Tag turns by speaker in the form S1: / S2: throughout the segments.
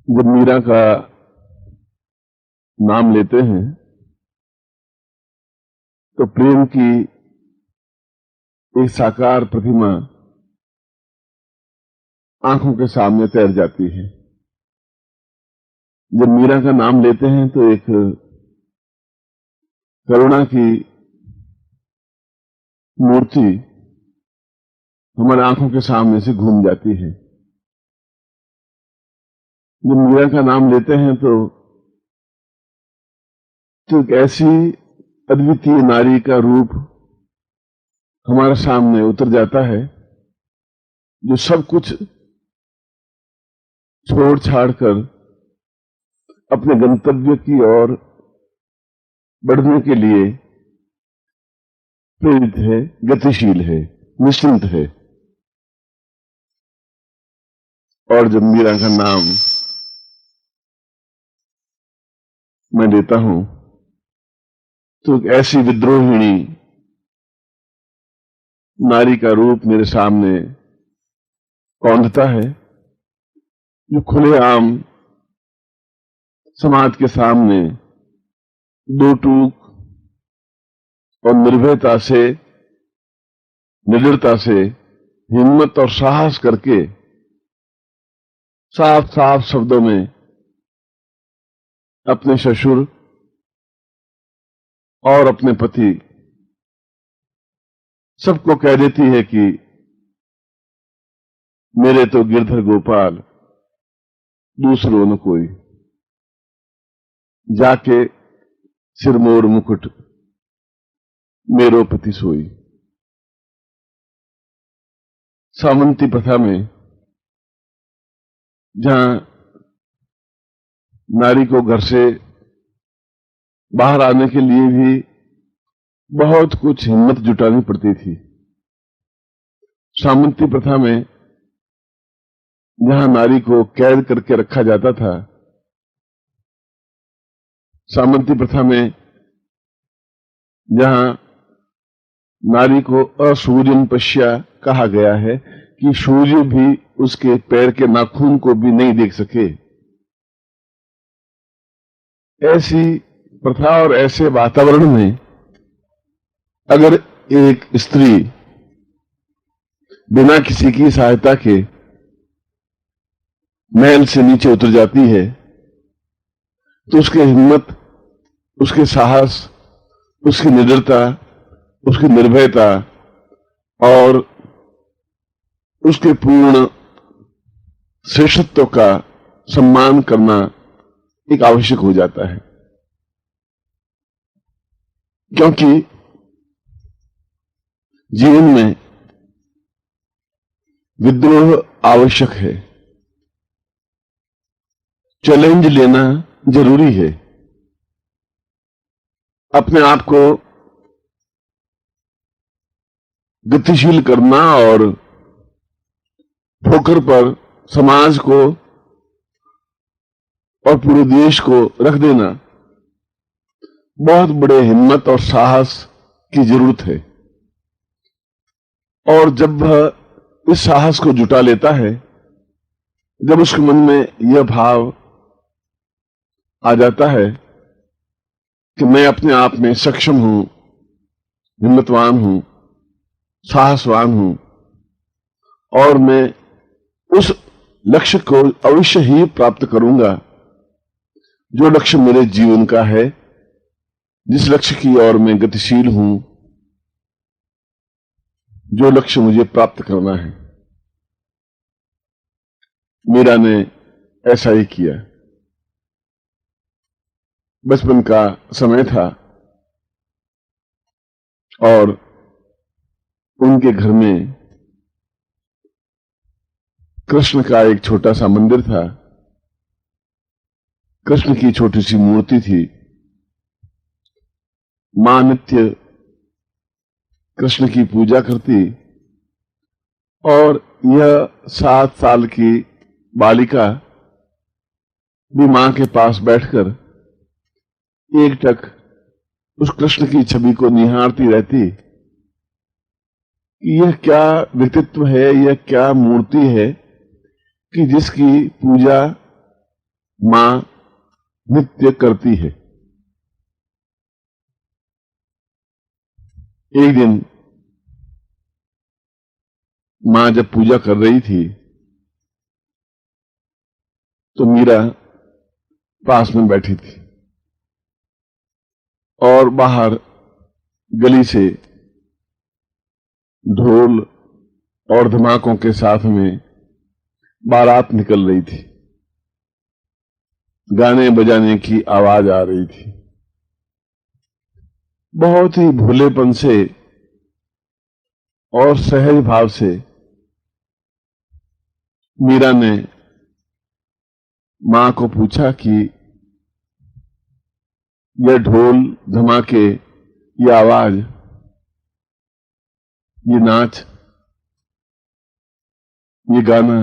S1: जब मीरा का नाम लेते हैं तो प्रेम की एक साकार प्रतिमा आंखों के सामने तैर जाती है। जब मीरा का नाम लेते हैं तो एक करुणा की मूर्ति हमारे आंखों के सामने से घूम जाती है। जब मीरा का नाम लेते हैं तो एक ऐसी अद्वितीय नारी का रूप हमारे सामने उतर जाता है जो सब कुछ छोड़ छाड़ कर अपने गंतव्य की ओर बढ़ने के लिए प्रेरित है, गतिशील है, निश्चिंत है। और जब मीरा का नाम मैं लेता हूं तो एक ऐसी विद्रोहिणी नारी का रूप मेरे सामने कौंधता है जो खुलेआम समाज के सामने दो टूक और निर्भयता से, निडरता से, हिम्मत और साहस करके साफ साफ शब्दों में अपने ससुर और अपने पति सबको कह देती है कि मेरे तो गिरधर गोपाल, दूसरों न कोई, जाके सिरमोर मुकुट मेरो पति सोई। सामंती प्रथा में जहां नारी को घर से बाहर आने के लिए भी बहुत कुछ हिम्मत जुटानी पड़ती थी, सामंती प्रथा में जहां नारी को कैद करके रखा जाता था, सामंती प्रथा में जहां नारी को असूर्यम पश्या कहा गया है कि सूर्य भी उसके पैर के नाखून को भी नहीं देख सके, ऐसी प्रथा और ऐसे वातावरण में अगर एक स्त्री बिना किसी की सहायता के महल से नीचे उतर जाती है तो उसकी हिम्मत, उसके साहस, उसकी निडरता, उसकी निर्भयता और उसके पूर्ण श्रेष्ठत्व का सम्मान करना एक आवश्यक हो जाता है, क्योंकि जीवन में विद्रोह आवश्यक है, चैलेंज लेना जरूरी है। अपने आप को गतिशील करना और ठोकर पर समाज को और पूरे देश को रख देना बहुत बड़े हिम्मत और साहस की जरूरत है। और जब वह इस साहस को जुटा लेता है, जब उसके मन में यह भाव आ जाता है कि मैं अपने आप में सक्षम हूं, हिम्मतवान हूं, साहसवान हूं और मैं उस लक्ष्य को अवश्य ही प्राप्त करूंगा जो लक्ष्य मेरे जीवन का है, जिस लक्ष्य की ओर मैं गतिशील हूं, जो लक्ष्य मुझे प्राप्त करना है। मीरा ने ऐसा ही किया। बचपन का समय था और उनके घर में कृष्ण का एक छोटा सा मंदिर था। कृष्ण की छोटी सी मूर्ति थी। मां नित्य कृष्ण की पूजा करती और यह 7 साल की बालिका भी मां के पास बैठकर एकटक उस कृष्ण की छवि को निहारती रहती कि यह क्या व्यक्तित्व है, यह क्या मूर्ति है कि जिसकी पूजा मां नित्य करती है। एक दिन मां जब पूजा कर रही थी तो मीरा पास में बैठी थी और बाहर गली से ढोल और धमाकों के साथ में बारात निकल रही थी। गाने बजाने की आवाज आ रही थी। बहुत ही भोलेपन से और सहज भाव से मीरा ने मां को पूछा कि यह ढोल धमाके, ये आवाज, ये नाच, ये गाना,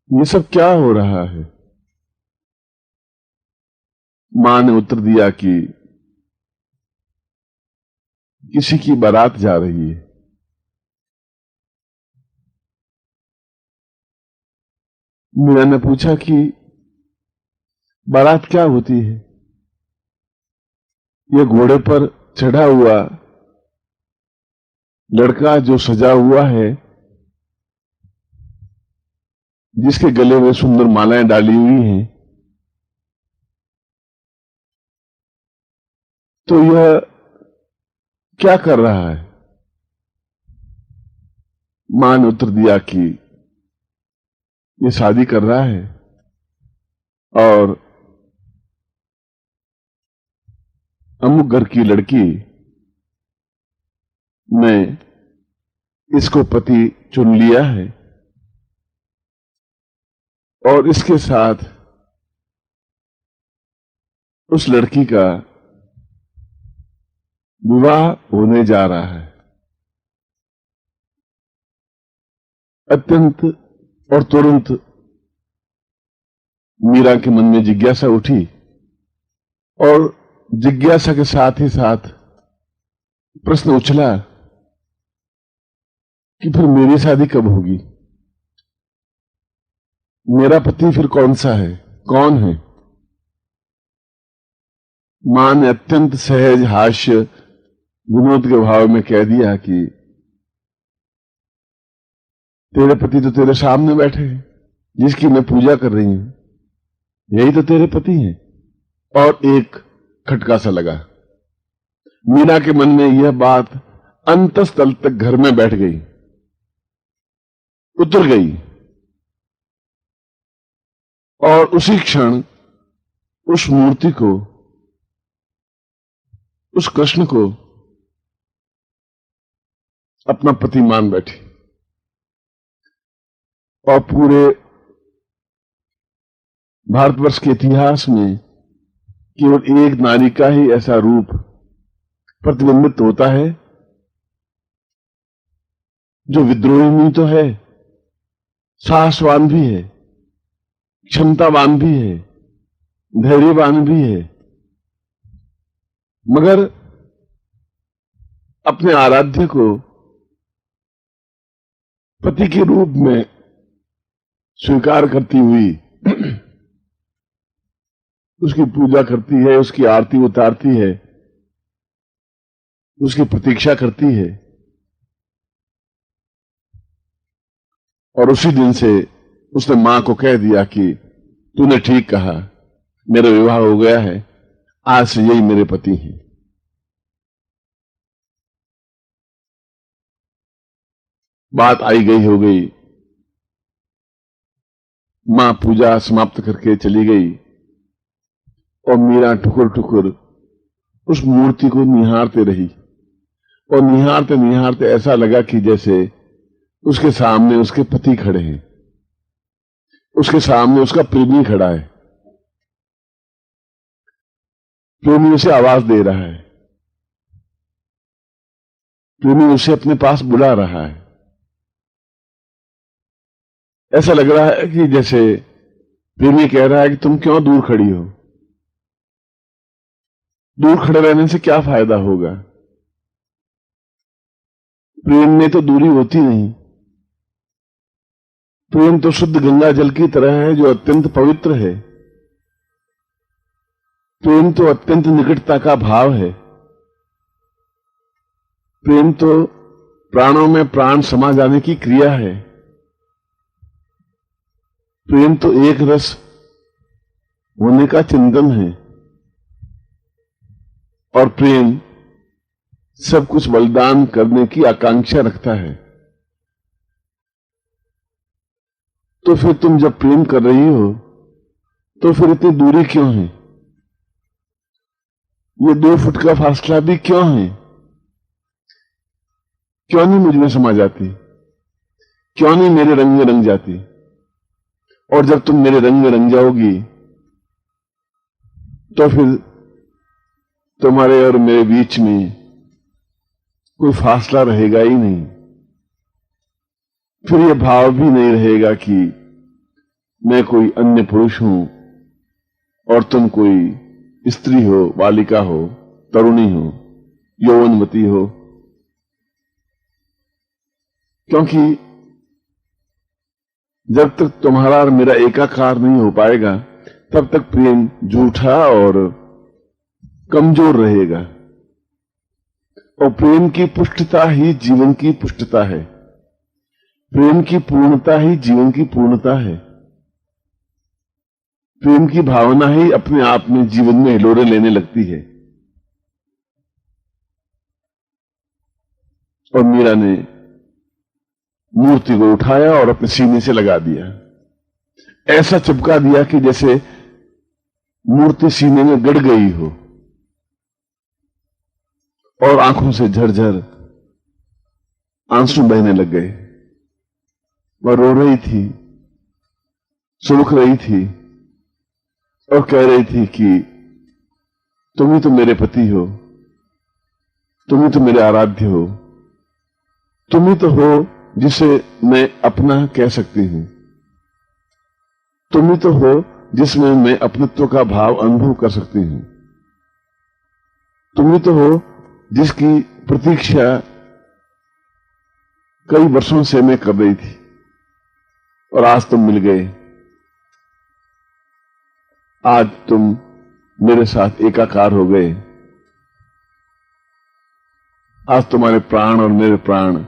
S1: ये सब क्या हो रहा है? मां ने उत्तर दिया कि किसी की बारात जा रही है। मीरा ने पूछा कि बारात क्या होती है? ये घोड़े पर चढ़ा हुआ लड़का जो सजा हुआ है, जिसके गले में सुंदर मालाएं डाली हुई हैं, तो यह क्या कर रहा है? मां ने उत्तर दिया कि ये शादी कर रहा है और अमुक घर की लड़की ने इसको पति चुन लिया है और इसके साथ उस लड़की का विवाह होने जा रहा है। अत्यंत और तुरंत मीरा के मन में जिज्ञासा उठी और जिज्ञासा के साथ ही साथ प्रश्न उछला कि फिर मेरी शादी कब होगी? मेरा पति फिर कौन सा है, कौन है? मां ने अत्यंत सहज हास्य विनोद के भाव में कह दिया कि तेरे पति तो तेरे सामने बैठे हैं, जिसकी मैं पूजा कर रही हूं, यही तो तेरे पति हैं। और एक खटका सा लगा। मीरा के मन में यह बात अंतस्तल तक घर में बैठ गई, उतर गई और उसी क्षण उस मूर्ति को, उस कृष्ण को अपना पति मान बैठी। और पूरे भारतवर्ष के इतिहास में केवल एक नारी का ही ऐसा रूप प्रतिबिंबित होता है जो विद्रोहिणी तो है, साहसवान भी है, क्षमतावान भी है, धैर्यवान भी है, मगर अपने आराध्य को पति के रूप में स्वीकार करती हुई उसकी पूजा करती है, उसकी आरती उतारती है, उसकी प्रतीक्षा करती है। और उसी दिन से उसने मां को कह दिया कि तूने ठीक कहा, मेरा विवाह हो गया है, आज से यही मेरे पति हैं। बात आई गई हो गई। मां पूजा समाप्त करके चली गई और मीरा ठुकुर ठुकुर उस मूर्ति को निहारते रही। और निहारते निहारते ऐसा लगा कि जैसे उसके सामने उसके पति खड़े हैं, उसके सामने उसका प्रेमी खड़ा है। प्रेमी उसे आवाज दे रहा है, प्रेमी उसे अपने पास बुला रहा है। ऐसा लग रहा है कि जैसे प्रेमी कह रहा है कि तुम क्यों दूर खड़ी हो, दूर खड़े रहने से क्या फायदा होगा, प्रेम में तो दूरी होती नहीं। प्रेम तो शुद्ध गंगा जल की तरह है जो अत्यंत पवित्र है, प्रेम तो अत्यंत निकटता का भाव है। प्रेम तो प्राणों में प्राण समा जाने की क्रिया है। प्रेम तो एक रस होने का चिंतन है। और प्रेम सब कुछ बलिदान करने की आकांक्षा रखता है। तो फिर तुम जब प्रेम कर रही हो तो फिर इतनी दूरी क्यों है? ये 2 फुट का फासला भी क्यों है? क्यों नहीं मुझ में समा जाती? क्यों नहीं मेरे रंग में रंग जाती? और जब तुम मेरे रंग में रंग जाओगी तो फिर तुम्हारे और मेरे बीच में कोई फासला रहेगा ही नहीं। फिर यह भाव भी नहीं रहेगा कि मैं कोई अन्य पुरुष हूं और तुम कोई स्त्री हो, बालिका हो, तरुणी हो, यौवनवती हो। क्योंकि जब तक तुम्हारा और मेरा एकाकार नहीं हो पाएगा तब तक प्रेम झूठा और कमजोर रहेगा। और प्रेम की पुष्टता ही जीवन की पुष्टता है। प्रेम की पूर्णता ही जीवन की पूर्णता है। प्रेम की भावना ही अपने आप में जीवन में हिलोरे लेने लगती है। और मीरा ने मूर्ति को उठाया और अपने सीने से लगा दिया। ऐसा चिपका दिया कि जैसे मूर्ति सीने में गड़ गई हो और आंखों से झरझर आंसू बहने लग गए। वह रो रही थी, सुलख रही थी और कह रही थी कि तुम ही तो मेरे पति हो, तुम ही तो मेरे आराध्य हो, तुम ही तो हो जिसे मैं अपना कह सकती हूं, तुम ही तो हो जिसमें मैं अपनत्व का भाव अनुभव कर सकती हूं, तुम ही तो हो जिसकी प्रतीक्षा कई वर्षों से मैं कर रही थी और आज तुम मिल गए। आज तुम मेरे साथ एकाकार हो गए। आज तुम्हारे प्राण और मेरे प्राण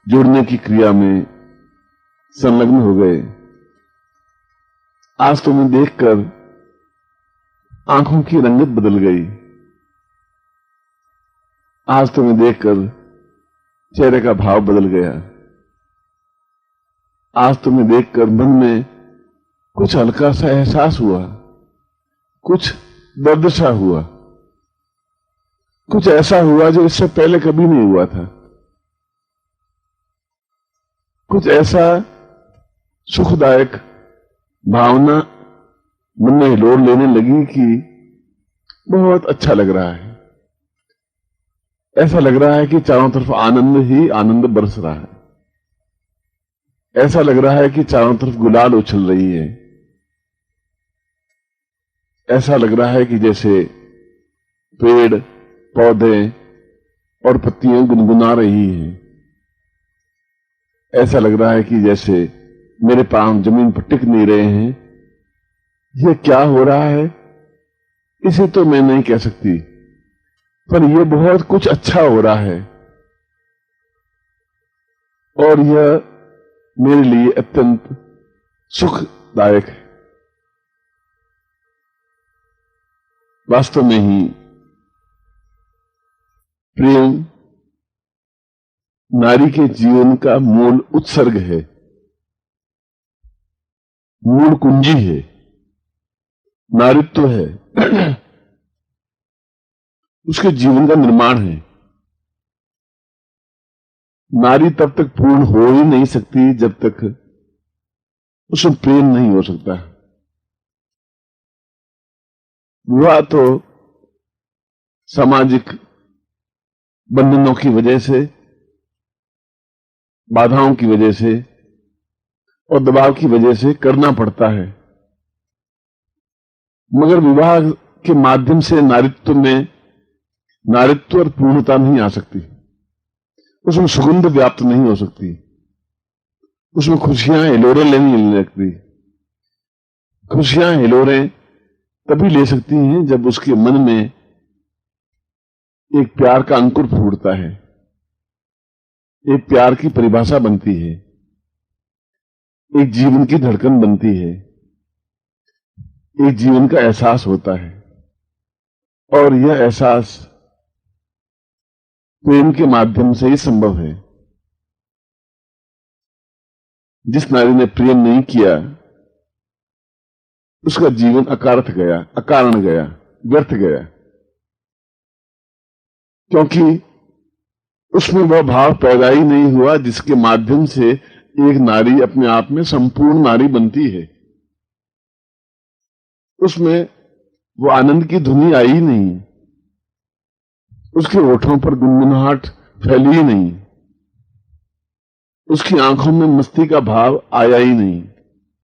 S1: जुड़ने की क्रिया में संलग्न हो गए। आज तुम्हें देखकर आंखों की रंगत बदल गई। आज तुम्हें देखकर चेहरे का भाव बदल गया। आज तुम्हें देखकर मन में कुछ हल्का सा एहसास हुआ, कुछ दर्द सा हुआ, कुछ ऐसा हुआ जो इससे पहले कभी नहीं हुआ था। कुछ ऐसा सुखदायक भावना मन में हिलोर लेने लगी कि बहुत अच्छा लग रहा है। ऐसा लग रहा है कि चारों तरफ आनंद ही आनंद बरस रहा है। ऐसा लग रहा है कि चारों तरफ गुलाल उछल रही है। ऐसा लग रहा है कि जैसे पेड़, पौधे और पत्तियां गुनगुना रही हैं। ऐसा लग रहा है कि जैसे मेरे पांव जमीन पर टिक नहीं रहे हैं। यह क्या हो रहा है इसे तो मैं नहीं कह सकती, पर यह बहुत कुछ अच्छा हो रहा है और यह मेरे लिए अत्यंत सुखदायक है। वास्तव में ही प्रेम नारी के जीवन का मूल उत्सर्ग है, मूल कुंजी है, नारित्व है, उसके जीवन का निर्माण है। नारी तब तक पूर्ण हो ही नहीं सकती जब तक उसमें प्रेम नहीं हो सकता। विवाह तो सामाजिक बंधनों की वजह से, बाधाओं की वजह से और दबाव की वजह से करना पड़ता है, मगर विवाह के माध्यम से नारित्व में नारित्व और पूर्णता नहीं आ सकती। उसमें सुगंध व्याप्त नहीं हो सकती। उसमें खुशियां हिलोरें लेने लगती। खुशियां हिलोरें तभी ले सकती हैं जब उसके मन में एक प्यार का अंकुर फूटता है, एक प्यार की परिभाषा बनती है, एक जीवन की धड़कन बनती है, एक जीवन का एहसास होता है। और यह एहसास प्रेम के माध्यम से ही संभव है। जिस नारी ने प्रेम नहीं किया उसका जीवन अकारथ गया, अकारण गया, व्यर्थ गया, क्योंकि उसमें वह भाव पैदा ही नहीं हुआ जिसके माध्यम से एक नारी अपने आप में संपूर्ण नारी बनती है। उसमें वो आनंद की धुनी आई ही नहीं, उसके होठों पर गुनगुनाहट फैली ही नहीं, उसकी आंखों में मस्ती का भाव आया ही नहीं।